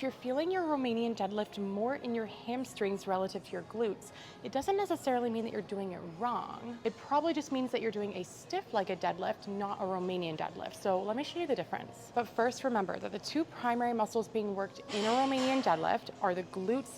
if you're feeling your Romanian deadlift more in your hamstrings relative to your glutes, it doesn't necessarily mean that you're doing it wrong. It probably just means that you're doing a stiff-legged deadlift, not a Romanian deadlift. So let me show you the difference. But first, remember that the two primary muscles being worked in a Romanian deadlift are the glutes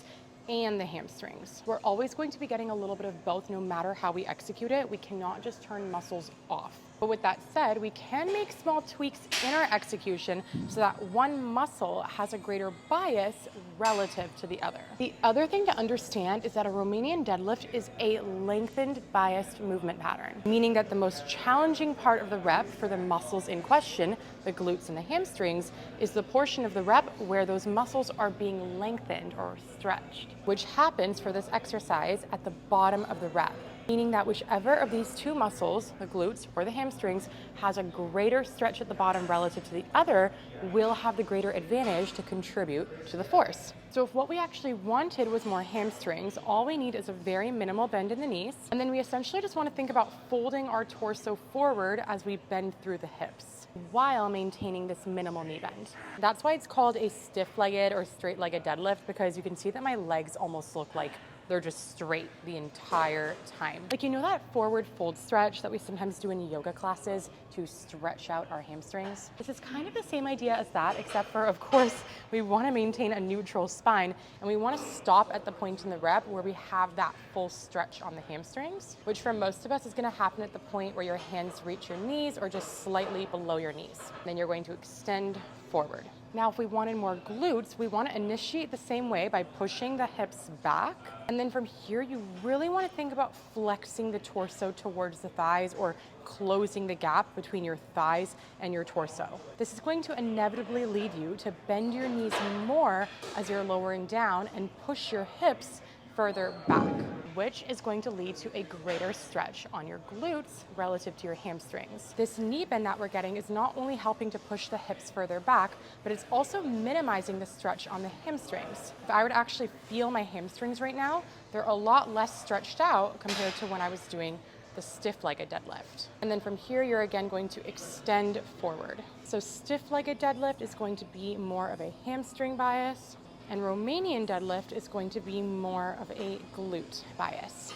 and the hamstrings. We're always going to be getting a little bit of both no matter how we execute it. We cannot just turn muscles off. But with that said, we can make small tweaks in our execution so that one muscle has a greater bias relative to the other. The other thing to understand is that a Romanian deadlift is a lengthened biased movement pattern, meaning that the most challenging part of the rep for the muscles in question, the glutes and the hamstrings, is the portion of the rep where those muscles are being lengthened or stretched, which happens for this exercise at the bottom of the rep, meaning that whichever of these two muscles, the glutes or the hamstrings, has a greater stretch at the bottom relative to the other will have the greater advantage to contribute to the force. So if what we actually wanted was more hamstrings, all we need is a very minimal bend in the knees, and then we essentially just want to think about folding our torso forward as we bend through the hips while maintaining this minimal knee bend. That's why it's called a stiff-legged or straight-legged deadlift, because you can see that my legs almost look like they're just straight the entire time. Like, you know that forward fold stretch that we sometimes do in yoga classes to stretch out our hamstrings? This is kind of the same idea as that, except for, of course, we want to maintain a neutral spine, and we want to stop at the point in the rep where we have that full stretch on the hamstrings, which for most of us is going to happen at the point where your hands reach your knees or just slightly below your knees. Then you're going to extend forward. Now, if we wanted more glutes, we want to initiate the same way by pushing the hips back. And then from here, you really want to think about flexing the torso towards the thighs or closing the gap between your thighs and your torso. This is going to inevitably lead you to bend your knees more as you're lowering down and push your hips further back, which is going to lead to a greater stretch on your glutes relative to your hamstrings. This knee bend that we're getting is not only helping to push the hips further back, but it's also minimizing the stretch on the hamstrings. If I were to actually feel my hamstrings right now, they're a lot less stretched out compared to when I was doing the stiff-legged deadlift. And then from here, you're again going to extend forward. So stiff-legged deadlift is going to be more of a hamstring bias, and Romanian deadlift is going to be more of a glute bias.